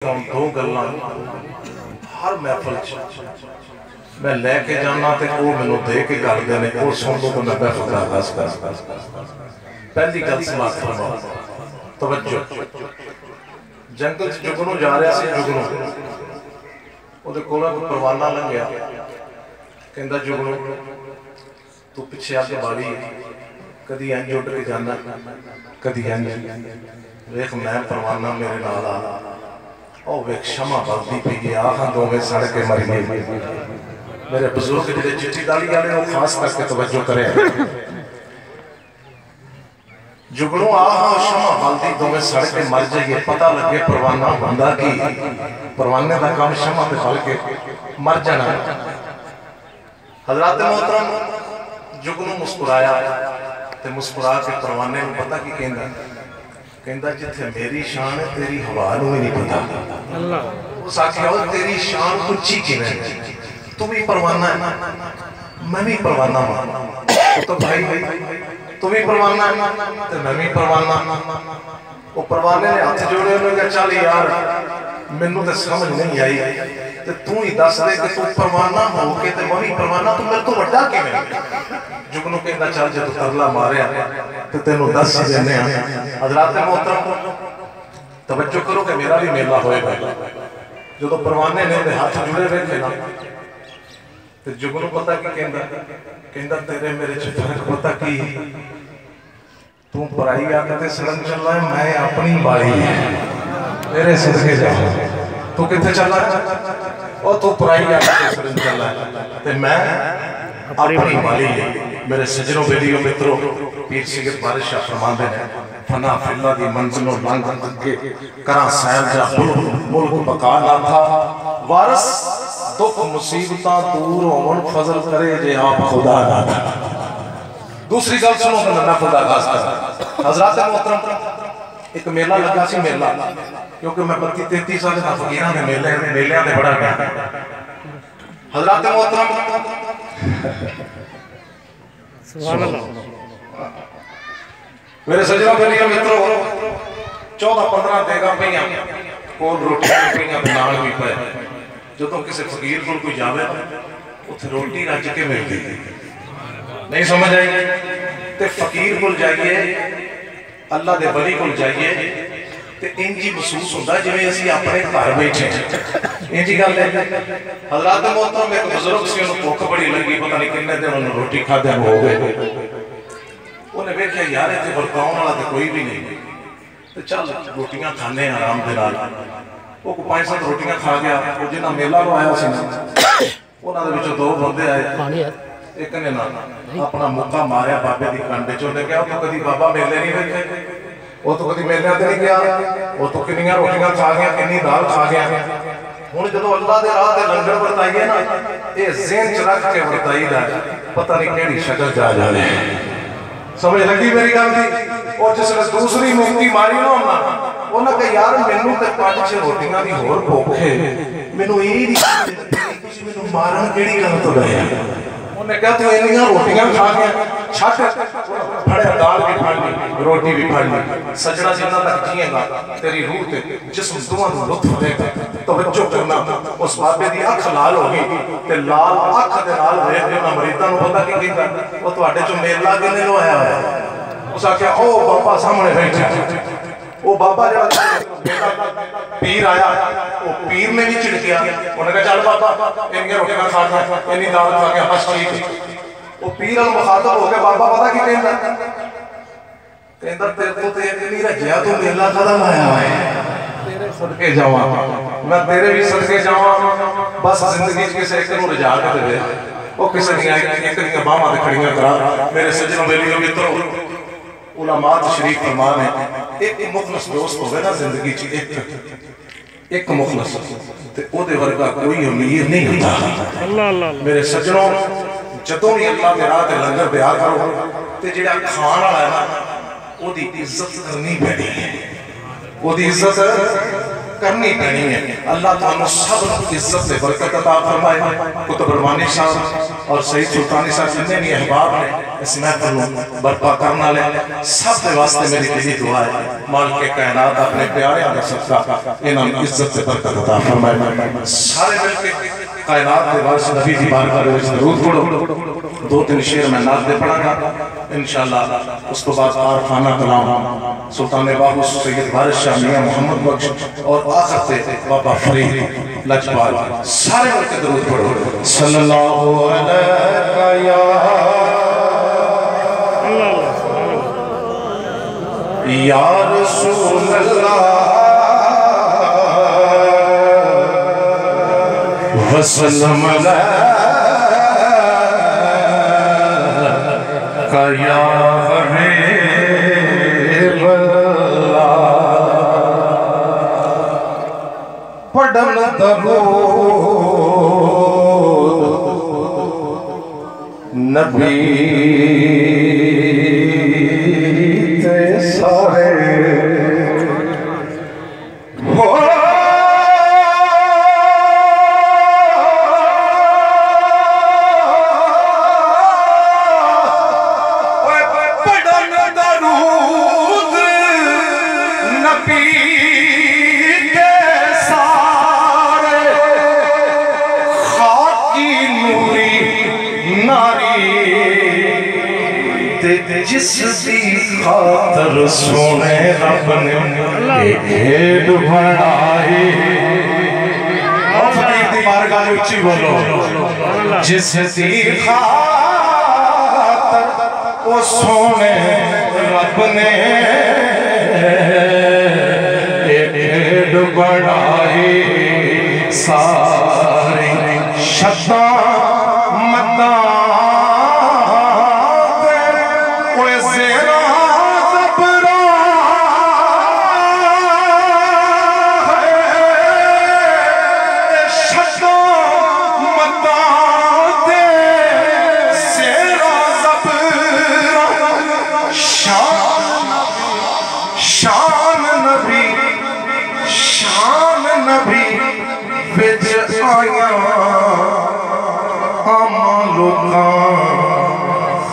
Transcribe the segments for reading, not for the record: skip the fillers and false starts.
दो गल्लां हर महफिल मैं लैके जाना तो वो मैनू दे के करते हैं, वो सुन लो तो मैं महफिल का आगाज कर। पहली गल समाज फरमाओ, तवज्जो। जंगल च जुगनू जा रहा सी, जुगनू उहदे कोलों कोई परवाना लंघिया, कहंदा जुगनू तू पिछे अग बाली, कदी इंज उड़ के जाना, कदी इंज, वेख मैं परवाना मेरे नाल आ, ओ वेख शमा बलदी पई है, आखां दोवें सड़ के मर गए। मेरे बुजुर्ग जिहड़े चिट्ठी दाली वाले वो खास करके तवज्जो करे। जुगनू आहां शमा बलदी दोवें सड़ के मर जाइए, पता लगे परवाना हुंदा की, परवाने का काम शमा ते बल के मर जाना। हजरत मोहतरम जुगनू मुस्कुराया ते मुस्कुरा के परवाने नूं पता की कहंदा, कहंदा जिथे मेरी शान है तेरी हवा नूं ही नहीं पता। उस आखिया तेरी शान उच्ची किवें, तू भी परवाना है मैं भी परवाना हां, तो भाई तू भी परवाना है ते मैं भी परवाना। वो परवाने ने हाथ जोड़े, उन्होंने कहा चल यार मैनू तो समझ नहीं आई, ते तू ही दस दे कि तू परवाना हो के ते मैं भी परवाना, तू मेरे तो वड्डा किवें। जुगनू कहंदा चल जे तू तरला मारिया ते तेनू दस ही देने आ। हजरत मोहतरम तवज्जो करो कि मेरा भी मेला होएगा। जो परवाने ने उहदे हाथ जुड़े बैठे ना, ते जुगनू पता की कहंदा, कहंदा तेरे मेरे च फर्क पता की, तू पराई आके सड़न चला है, मैं अपनी बाड़ी है मेरे सदके जा। तू किथे चला ओ तू पराई आके सड़न चला है ते मैं अपनी बाड़ी है। मेरे सजनों बेलियों मित्रों, पीर सिगत बादशाह फरमांदे ने, फना फिल्ला दी मंजिलों लंघ अगे करा सैर जा मुल्क बका ना था, वारस दुख मुसीबतां दूर होवन फजल करे जे आप खुदा ना था। दूसरी गल सुनो तो मैं खुदा खास कर। हजरत मोहतरम एक मेला लगा सी, मेला क्योंकि मैं 32-33 साल का फकीरां दे मेलियां दे बड़ा गया। हजरत मोहतरम सुभान अल्लाह, मेरे सजनों बेलियों मित्रों, 14-15 देगा पईयां कोल रोटियां पईयां ते नाल भी पे। जो किसी फकीर को कोई जावे उत्थे रोटी रज के मिलती नहीं समझ आई, ते फकीर को जाइए, अल्लाह दे वली को जाइए ते इंजी महसूस होंदा जिवें असीं अपने घर बैठे इंजी गल है। हजरत मोहतरम एक बुजुर्ग सी, उन्हें भुख बड़ी लगी, पता नहीं किन्ने दिन उन्हें रोटी खादे हो गए। उन्हें वेख्या यार इत्थे वरताउण वाला तो कोई भी नहीं, ते चल रोटियां खाने आराम दे नाल। वो 5-7 रोटियां खा गया। वो जिन्हां मेला लवाया सी ना, उन्हां दे विचों 2 बंदे आए, एक ने ना अपना मुक्का मारिया बाबे दी कंड च। उन्हें कहा तू कदी बाबा मेले नहीं वेखे, वो तो कभी मेले ते नहीं गया, वो तो कितनी रोटियां खा गया, कितनी दाल खा गया। हुण जदों अल्लाह दे राह ते लंगर वरताइए ना, ये ज़हन च रख के वरताईदा, पता नहीं किहड़ी शक्ल च आ जाने। समझ लगी मेरी गल दी। और जिसने दूसरी मुक्की मारी ना उन्हें कहा यार मैनू तो 5-6 रोटियां दी होर भुख है, मैनू ये नहीं मैनू मारन किहड़ी गल तो गए। उन्हें कहा तू इन्नियां रोटियां खा गया, छट फड़े दाल भी फड़ ली, रोटी भी फड़ ली। सजना जिन्ना तक जिएगा तेरी रूह ते जिस्म दोवां नूं लुत्फ देगा। तवज्जो करना, उस बाबे दी अख लाल हो गई ते लाल अख दे नाल वेख के उन्हां मरीदां नूं पता की कहंदा, ओ तुहाडे चों मेला किने लवाया होया। उस आख्या ओ बाबा सामने बैठा। वो बाबा जरा पीर आया, वो पीर ने भी झिड़किया। उन्हें कहा चल बाबा इन्नियां रोटियां खा गया, इन्नी दाल खा गया, बस ठीक। वो पीर वाल मुखातब हो गया। बाबा पता की कहंदा, कहंदा तेरे तो ते एक नहीं रजिया, तू मेला कदा लाया है, तेरे सदके जावां मैं, तेरे भी सदके जावां। बस जिंदगी च किसी एक नूं रजा के दे, वो किसी दियां एक दियां बाहां ते खड़ियां करा। मेरे सज्जनों बेलियों मित्रों, उलमा तशरीफ फरमान है, एक मुखलस दोस्त होवे ना जिंदगी च, एक मुखलस ते ओदे वर्गा कोई अमीर नहीं होता। अल्लाह अल्लाह मेरे सज्जनों, जदों भी अल्लाह दे राह ते लंगर दिया करो ते जिहड़ा खाण वाला है ना, ओदी इज्जत करनी पैनी है, ओदी इज्जत करनी पैनी है। अल्लाह तुहानू सब इज्जत से बरकत अता फरमाए। कुतुब रवानी साहब और सईद सुल्तानी साहब जिन्ने भी अहबाब ने इस महफिल को बर्पा करने वाले सब के वास्ते मेरी दिली दुआ है मालिक कायनात अपने प्यारियां दा सदका इन्हां इज्जत से बरकत अता फरमाए। सारे मिलके कायनात के वारिस नबी दी बारगाह दे विच दरूद पढ़ो। दो तीन शेर मैं नात दे पढ़ांगा इंशाअल्लाह। उस तो बाद आरफाना कलाम सुल्तान बाबू सैयद वारिस शाह मियां मोहम्मद बख्श और आखिर से बाबा फरीद लजपाल सारे मिलकर दरूद पढ़ो। सल्लल्लाहु अलैहि या रसूल अल्लाह वसल्लम अलैका या हबीब अल्लाह। पढ़न दरूद नबी ते सारे हो पढ़न दरूद नबी के सारे खाकी नूरी नारी जिसदी खातर सोने रब ने एक भेद बनाई। उच्ची बोलो। जिसदी खातर वो सोने रब ने एक भेद बनाई। सारी शब्दा मता शान नबी बिच आया आमा लोका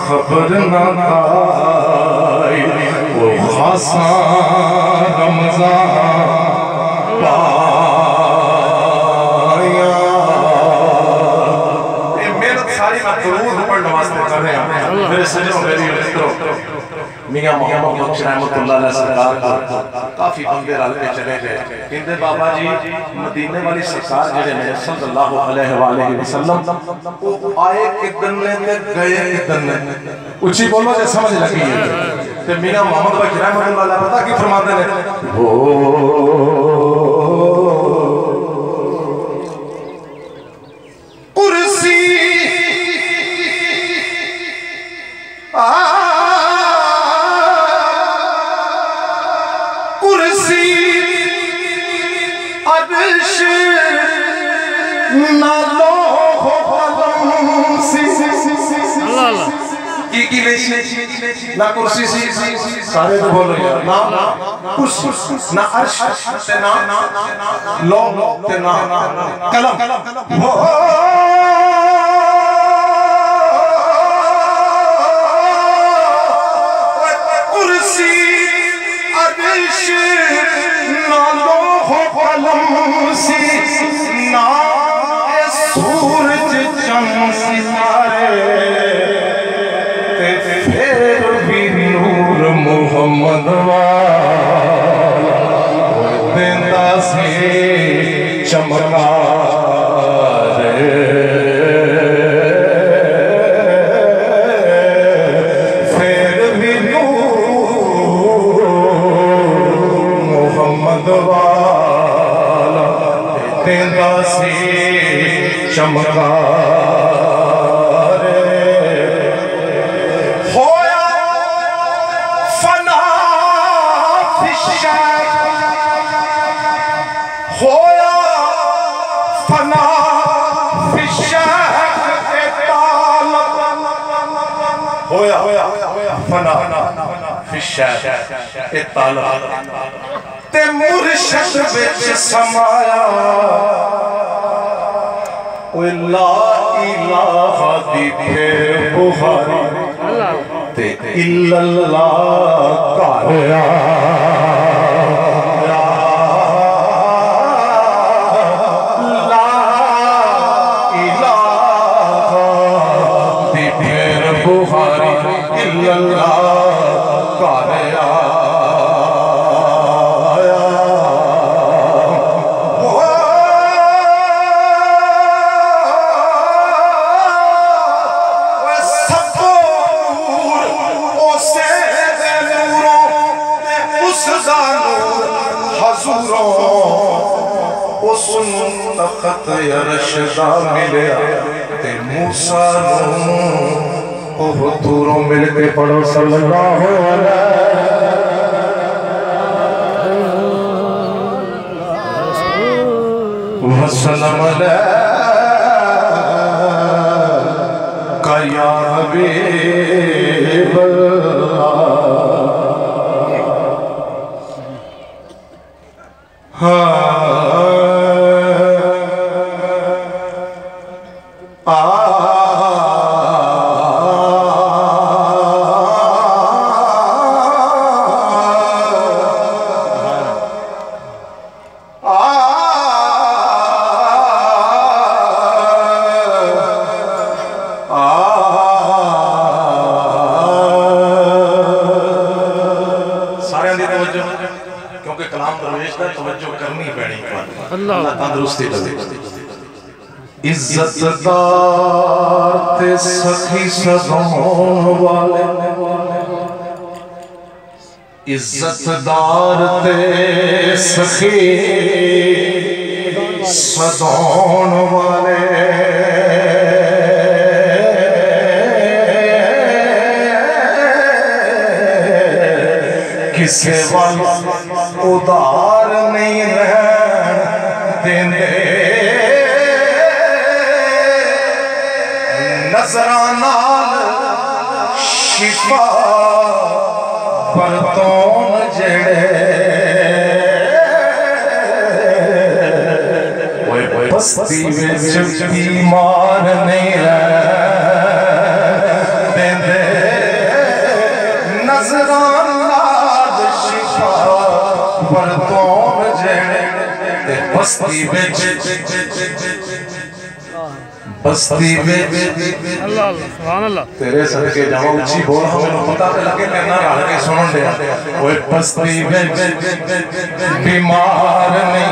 खबर ना पाई। वो खासा रमजान पाया। ये मेहनत सारी मैं दरूद पढ़ने वास्ते कर रहे हैं मेरे सजनों मेरी मित्रों। मियां मोहम्मद बख्श रहमतुल्लाह अलैह सरकार काफी बंदे रल के चले गए। कहते बाबा जी मदीने वाली सरकार जेड़े ने सल्लल्लाहु अलैहि वसल्लम वो आए किदन ने ते गए किदन ने। उच्ची बोलो जे समझ लगी है। ते मियां मोहम्मद बख्श रहमतुल्लाह अलैह पता की फरमाते ने ओ कुर्सी कुर्सी अर्श ना लो की ना कुर्सी सी सारे तो बोलो यार ना कुर्सी ना अर्श ते ना लो ते ना कलम हो कुर्सी अर्श ना लो कलम सी ना सूरज चंद सितारे फिर भी नूर मोहम्मद वाला से चमका फिर भी नूर मोहम्मद वाला देंदा से चमका होया फना होया फना ते मुर्शद विच समाया ओए ला इलाहा दी फेर बुहारी ते इल्लल्लाह घर तख्त अरशदा मिलिया ते मूसा नूं ओह दूरों मिल के पढ़ो सल्लल्लाहु अलैहि वसल्लम का या हबीब हाँ इज्जतदार ते सखी सदान वाले इज्जतदार ते सखी सदान वाले किसे वाल उदार नहीं रहन देंदे नजरानाल शिफा परतोन जेड़े बस्ती विच बीमार नहीं रहंदे नजरानाल शिफा परतोन जेड़े बस्ती विच बस्ती में अल्लाह सुभान अल्लाह तेरे सदके जावा ऊंची बोल हमें पता तो लगे तेरे नाल रल के सुनन दे ओए बस्ती में बीमार नहीं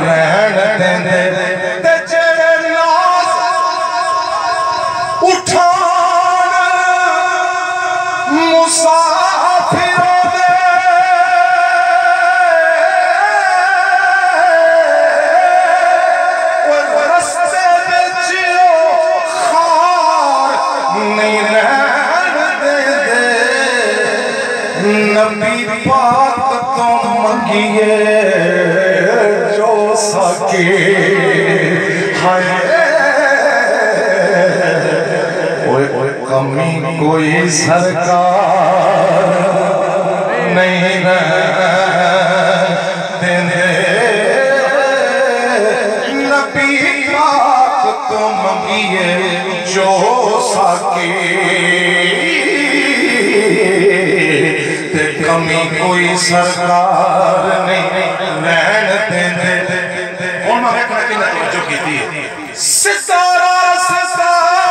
रहन देंदे ते जेड़े नाज उठान मुसाफिरों दे नबी पाक तो मंगिए जो सके हाय ओए ओए कमी कोई सरकार नहीं देंदे नबी पाक तो मंगिए जो सके कमी कोई सरकार नहीं रहन देंदे हुण मैं वेखना कि तवज्जो कीती है सितारा सितारा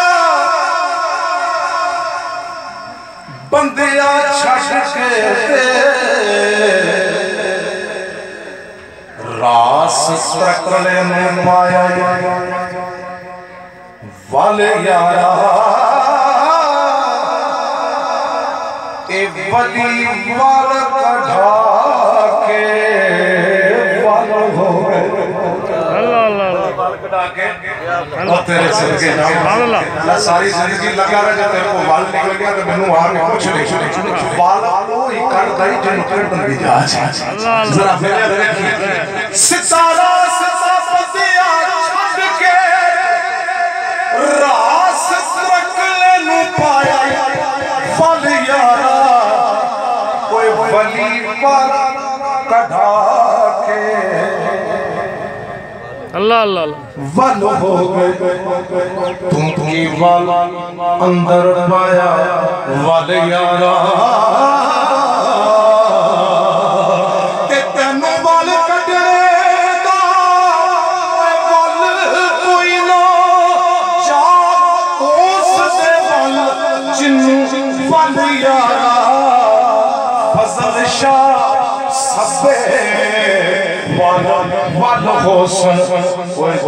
बंदिया छड़ के रास तकले ने माया वाले यारा वली वाल कढ़ा के वाल हो गए वाल कढ़ा के तेरे सदके जाऊं अल्लाह सारी जिंदगी लगा रहा जब तेरे को वाल निकल गया तो मैनू आके कुछ नहीं वाल वो ही कर दई जन कर दी जा जरा मेरे देखिए सितारा सितारा छड़ के रास तकले नु पाया फल यारा कोई वली वाला कढ़ा अल्लाह अल्लाह वल हो गए तुमकी वल अंदर पाया वल यारा ते तेनू वल कटने दा वल कोई ना जा उस दे वल जिन्नू वल यारा फजल शाह सबे वल होसन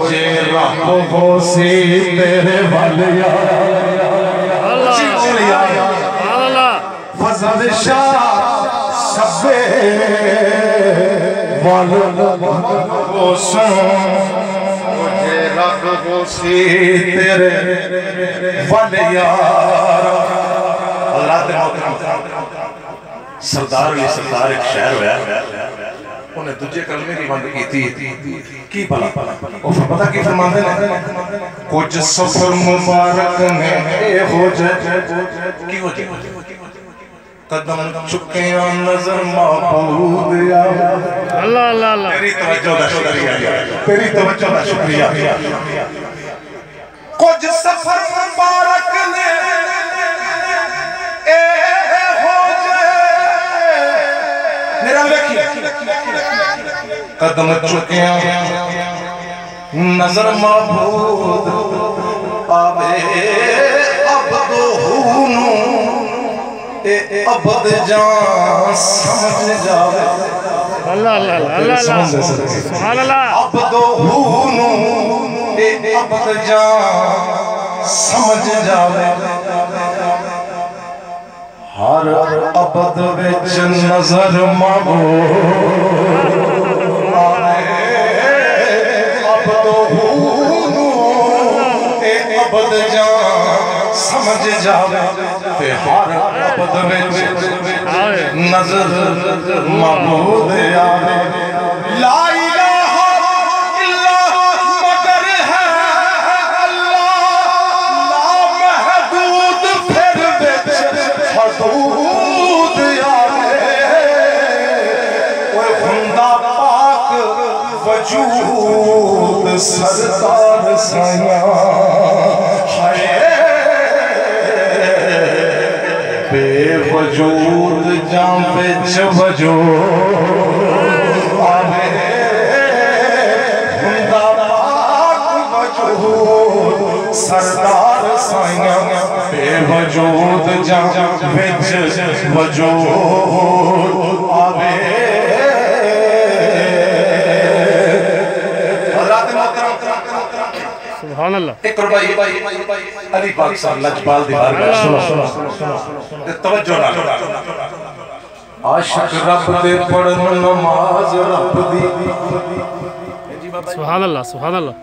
जे रब होसी तेरे वल यारा फजल शाह सबे वल होसन जे रब होसी तेरे वल यारा। सरदार एक शहर होया उन्हें दूजे कलमे की वंड की भला पता की फरमाते ने कुछ सफर मुबारक ने हो जाए की हो जाए कदम चुके नजर महबूब अल्लाह अल्लाह अल्लाह तेरी तवज्जो दा शुक्रिया तेरी तवज्जो दा शुक्रिया। कुछ सफर मुबारक ने हो जाए मेरा देखिए कदम चुके नजर महबूब आवे अब तो अबद जान समझ जावे अल्लाह अल्लाह अल्लाह सुभान अल्लाह अब तो अबद जान समझ जावे हर अबद विच नजर महबूब अबद जान समझ जावे ते हर अबद विच नजर महबूब आवे। ला इलाहा इल्लल्लाह मगर है अल्लाह ला महदूद फिर विच हदूद आवे ओए खुदा पाक वजूद सरदार साया बेवजूद जाम बिच वजूद आवे खुदा पाक वजूद सरदार साया बेवजूद जाम बिच वजूद आवे। सुभान अल्लाह एक रुबाई अली पाक साहब लजपाल दीवार में सुनो तवज्जो ना आशिक रब दे पढ़न नमाज रब दी सुभान अल्लाह सुभान अल्लाह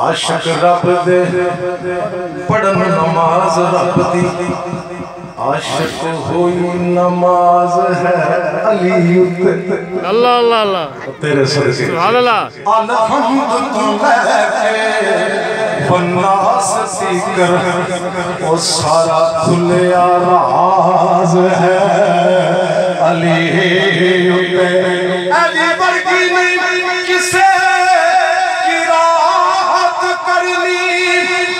आशिक रब दे पढ़न नमाज रब दी आशिक हुई नमाज है अली अल्लाह अल्लाह अल्लाह तेरे सदके सुभान अल्लाह अल्हम्दुलिल्लाह वन्नास सीकर वो सारा खुलिया राज है अली अली वर्गी नहीं किसे की राहत करनी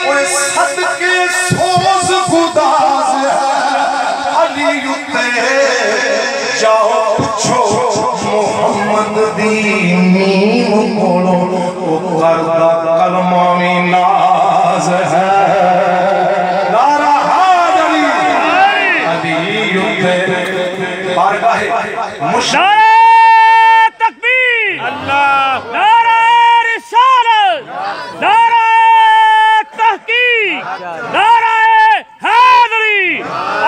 वो सदके सोज गुदाज है अली जाओ पूछो मोहम्मद दी नीम कोलो वो करदा कलमा में नाज है नारा हादरी अली बारगाहे नारा तकबीर अल्लाह नारा रिसालत नारा तहकीक नारा हैदरी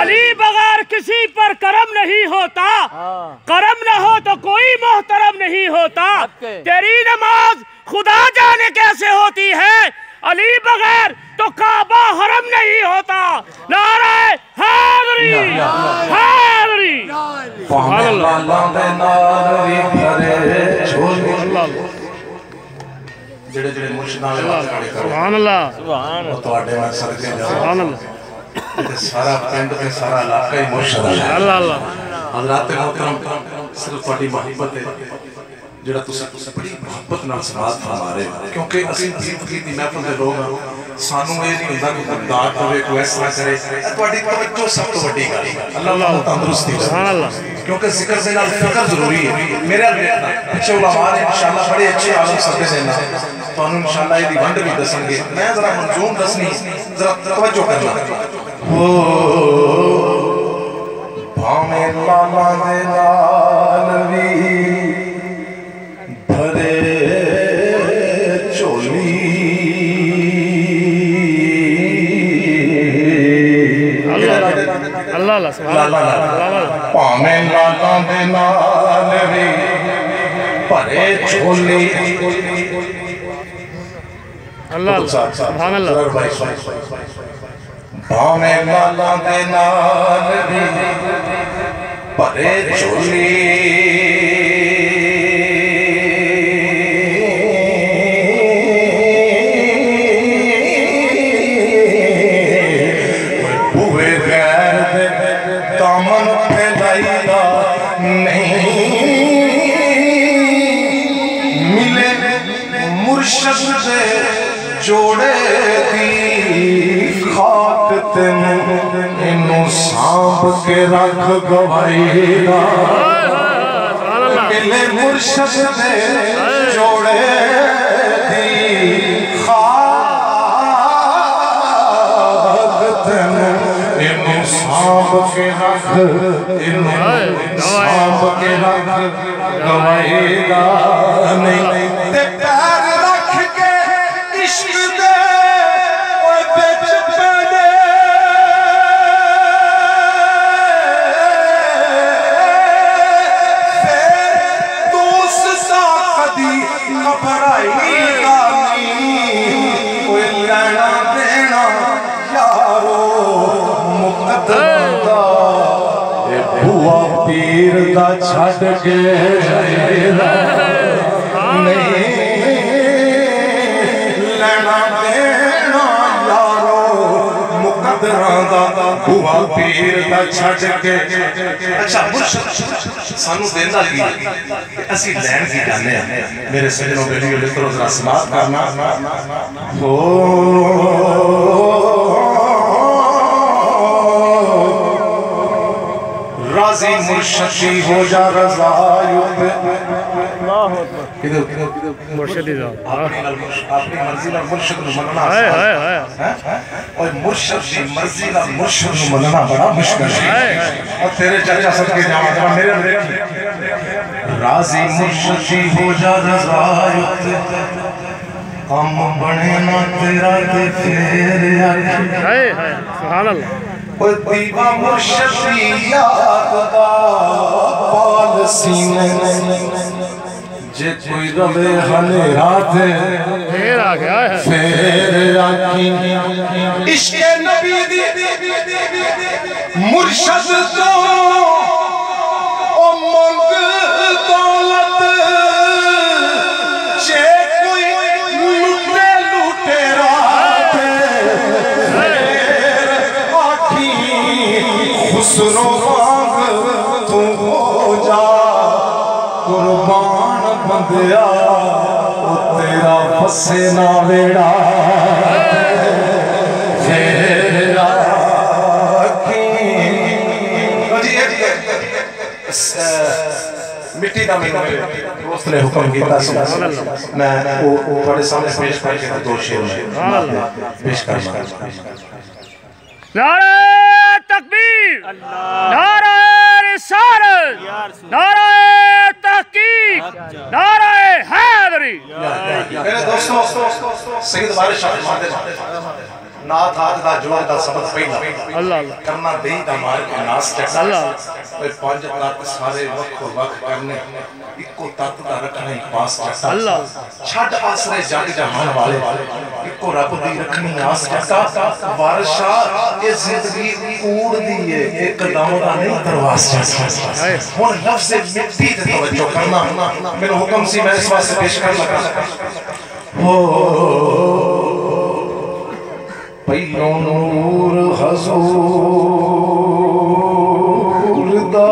अली बगैर किसी पर करम नहीं होता करम न हो तो कोई मोहतरम नहीं होता। तेरी नमाज खुदा जाने कैसे होती है अली बगैर तो काबा हरम नहीं होता। नारा हैदरी हैदरी सुभान अल्लाह जेड़े जेड़े मुर्शिदां दे वास्ते खड़े करो सुभान अल्लाह सुभान तोड़े मैं सदके जाओ सुभान अल्लाह ते सारा पिंड ते सारा इलाका ही मुर्शिद है। अल्लाह अल्लाह हज़रात मोहतरम सिर्फ थोड़ी मोहब्बत है ਜਿਹੜਾ ਤੁਸੀਂ ਬੜੀ ਮੁਹੱਬਤ ਨਾਲ ਸਮਾਤ ਫਰਮਾ ਰਹੇ ਹੋ, ਕਿਉਂਕਿ ਅਸੀਂ ਜ਼ਿੰਦਗੀ ਦੀ ਮਹਿਫਲ ਦੇ ਲੋਕ ਹਾਂ। ਸਾਨੂੰ ਇਹ ਨਹੀਂ ਹੁੰਦਾ ਕਿ ਦਾਤ ਹੋਵੇ, ਕੋਈ ਇਸ ਤਰ੍ਹਾਂ ਕਰੇ। ਤੁਹਾਡੀ ਤਵੱਜੋ ਸਭ ਤੋਂ ਵੱਡੀ ਗੱਲ ਹੈ। ਅੱਲਾਹ ਤੰਦਰੁਸਤੀ ਦੇ, क्योंकि जिक्र से नाल फिक्र जरूरी है। मेरे पिछले उलमा ने इंशाअल्लाह बड़े अच्छे आलम सदे देना तुहानू इंशाअल्लाह इहदी वंड भी दसणगे। मैं जरा मंजूम दसनी, जरा तवज्जो करना। हो भावें लाला दे नाल वी भरे झोली, अल्लाह अल्लाह भावें लाला दे नाल वी भरे झोली। अल्लाह सुभान अल्लाह। भावें लाला दे नाल वी भरे झोली, जोड़े दी खाक तेन इनू सांभ के रख गवाईदा। मिले मुर्शद दे जोड़े दी खाक तेन इनू सांभ के रख, इनू सांभ के रख गवाईदा। नहीं ते पैर रख के इश्क दे ओए बिच पैने, फिर दोस्ता कदी घबराईदा नहीं। ओए लैना देना यारो मुकद्दर दा, ए बुआ पीर दा छड्ड के नहीं। बुआ पीर दा छड्ड के। अच्छा मुर्शद सानू देंदा की, असी लैन की जाने आ। मेरे सजनों बेलियों मित्रों जरा समात करना। हो राजी मुर्शदी हो जा रज़ा मुर्शद अपनी मर्जी नाल मुर्शद नूं मनना और मुर्शद दी मर्जी नाल मुर्शद नूं मनना बड़ा मुश्किल है। और तेरे चाचा सदके जावां जरा मेरे देखी। राजी मुर्शदी हो जा रज़ा कम बने ना तेरा ते फेर आखी। सुभान अल्लाह। ओ दीवा मुर्शदी याद दा पाल सीने जे कोई रवे हनेरा दे फेर आ गया है। फेर आखी इश्क नबी दी मुर्शद तो ओ मंग दौलत जे कोई लुटे लुटेरा दे आखी खुसरो मांग तू हो जा कुर्बान बंदिया तेरा फसे ना वेड़ा मिट्टी का मेरे दोस्त ने हुक्म किया, मैं वो बड़े सामने पेश करके दो शेर पेश करना। नारे तकबीर, नारे रिसालत, नारे तहकीक, नारे हैदरी। मेरे दोस्तों सैयद वारिस शाह नाथ आज दा जोड़ दा सबक पहला अल्लाह अल्लाह करना देई दा मार के नास चढ़ा। अल्लाह ओए पांच तत्त सारे वक्खो वक्ख करने इको तत्त दा रखना ही पास चढ़ा। अल्लाह छड़ आसरे जग जहान वाले इको रब दी रखनी आस चढ़ा। वारिस शाह ये जिंदगी कूड़ दी है एक कदम दा नहीं दरवाज चढ़ा। हुन लफ्ज़ मिट्टी ते तवज्जो करना मेरा हुक्म सी, मैं इस वास्ते पेश कर लगा। हो पहलो नूर हजूर दा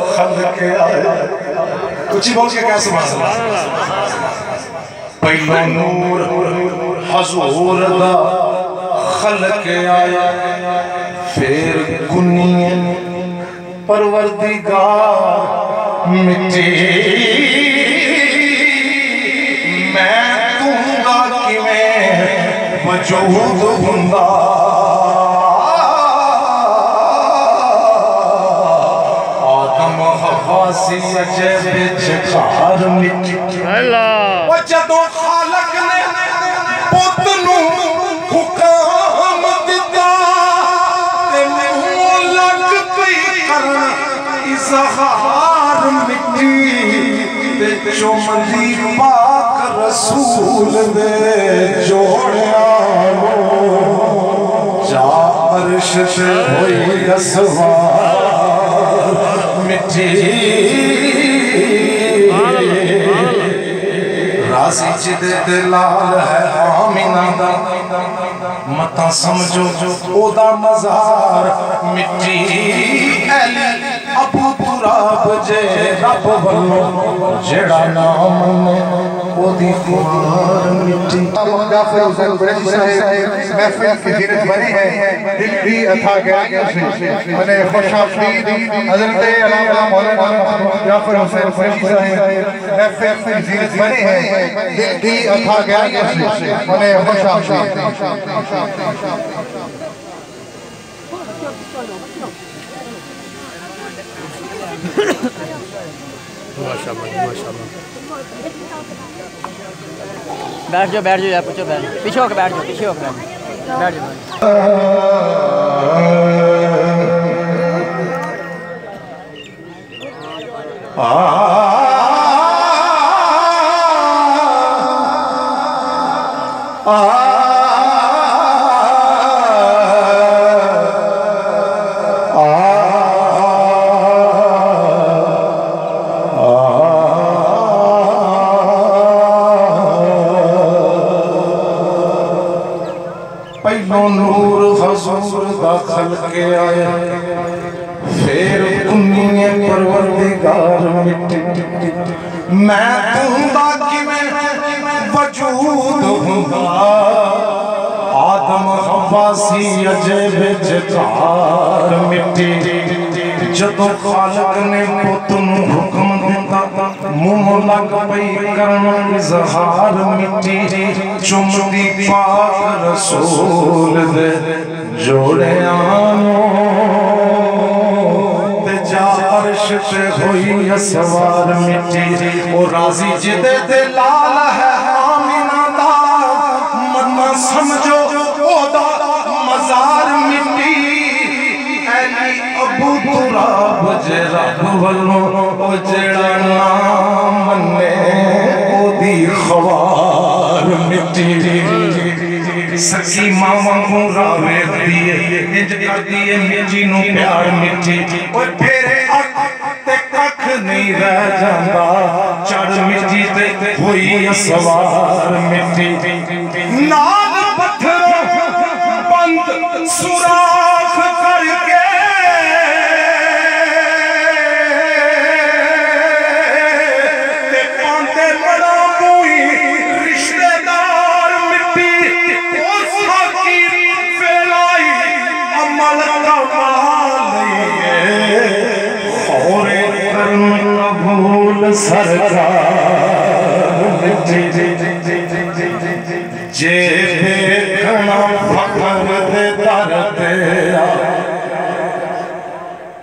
खल के आया, उची बोल के क्या सुभान अल्लाह। पहला नूर हजूर दा खलक आया, फिर कुनिए परवरदिगार मिट्टी। मैं दूंगा किवें वजूद हुंदा, आदम हवा सी अजे विच खार मिट्टी। जदों खालक ने पुत नूं हुक्म दिता ते मूंह लग पई करन इज़हार मिट्टी। ते चुमदी पाक रसूल दे जोड़िया जा अर्श ते होई असवार मिट्टी। राज़ी जिदे लाल है आमिना दा, मता समझो ओदा मज़ार मिट्टी। अली अबू तुराब जे रब वल्लों जेड़ा नाम ने ओदी पुकार मिट्टी। जाफर हुसैन कुरैशी साहब महफिल की जीनत बने हैं, दिल भी अथा गया से बने खुशामदीद हज़रत अल्लामा मौलाना जाफर हुसैन कुरैशी साहब महफिल की जीनत बने हैं, दिल भी अथा गया से बने खुशामदीद। माशाल्लाह माशाल्लाह। बैठ जाओ यार, पीछे बैठ जाओ, पीछे होकर बैठ जाओ, पीछे होकर बैठ जाओ। पहलो नूर हजूर दा खलक आया, फिर कुनिए परवरदिगार मिट्टी। मैं दूंगा किवें वजूद हुंदा, आदम हवा सी अजे विच खार मिट्टी। जदों खालक ने पुत नूं हुक्म दिता, मुंह लग पई करन इज़हार मिट्टी। चुमदी पाक रसूल दे जोड़िया ते जा अर्श ते होई असवार मिट्टी। ओ राज़ी जिदे ते लाल है आमिना दा, मना समझो ओदा मज़ार मिट्टी। अली अबू तुराब जे रब वल्लों जेड़ा नाम मन्ने ओदी ख्वार मिट्टी। सखी मावा रावे दिए इंज कर दिए मिट्टी नूं प्यार मिट्टी। ओए फेरे अख ते कख नहीं रह जांदा, चढ़ मिट्टी ते होई असवार मिट्टी। नाल पत्थरों बंद सुराख करके सरकार जे देखना फखर दे दर तेरा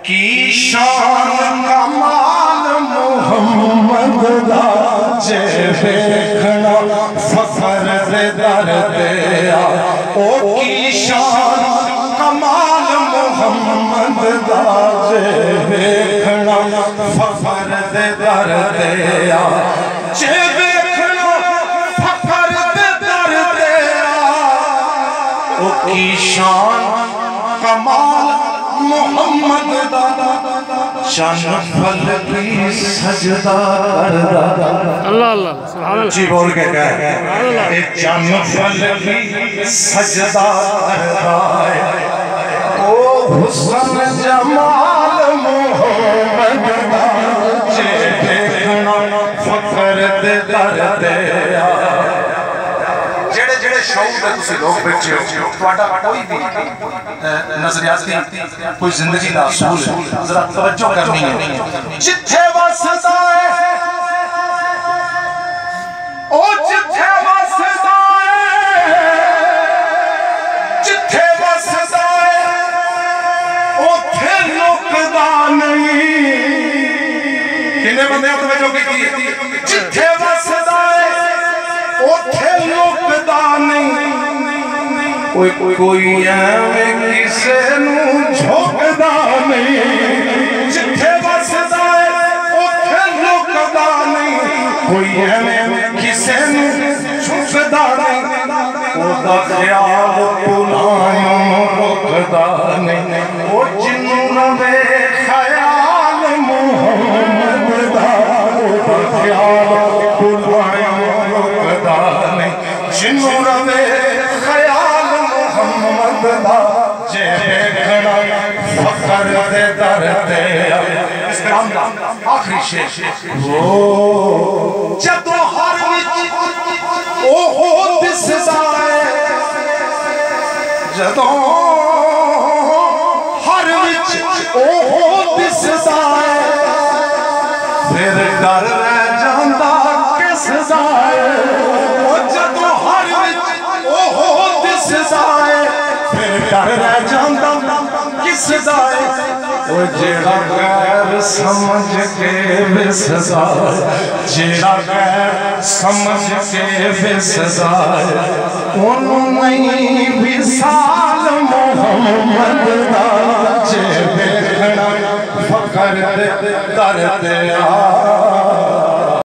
की शान कमाल मोहम्मद दा। जे देखना फखर दे दर तेरा ओ की शान कमाल मोहम्मद दा। जे देखना फखर दे दर तेरा, जे देखना फखर दे दर तेरा ओ की शान कमाल मोहम्मद दा। चन फल की सजदा करदा, अल्लाह अल्लाह सुभान अल्लाह। जी बोल के कह चन फल की सजदा करदा ओ हुस्न जमाल मोहम्मद दा। जे देखना जेड़े जेड़े शौक दे तुसी लोग बैठे हो तुहाडा कोई भी नजरियाती कोई जिंदगी दा असूल है जरा तवज्जो करनी है जिथे वसदा है ओ जिथे वसदा है जिथे वसदा है ओथे लुकदा नहीं किन्ने बंदे तवज्जो की जिथे वसदा है ओथे लुकदा नहीं कोई एवें किसे नू झुकदा नहीं जिथे वसदा है ओथे लुकदा नहीं कोई एवें किसे नू झुकदा नहीं ओदा ख्याल भुलायों रुकदा नहीं ओ जिन्नू रवे ख्याल मुहम्मद दा ओदा ख्याल भुलायों रुकदा नहीं जिन्नू रवे ख्याल मुहम्मद दा जे देखना फकर दे दर दे इस कलाम दा आखिरी शेर वो जदों हर विच ओहो दिसदा है जदों हर विच ओहो दिसदा है फिर डर रह जांदा किसदा है ओ जदों हर विच ओहो दिसदा है फिर डर रह जांदा किसदा है ओ जेड़ा गैर समझ के विसदा जेड़ा गैर समझ के विसदा ओनू नहीं विसाल मुहम्मद दा जे देखना फकर दे दर दे आ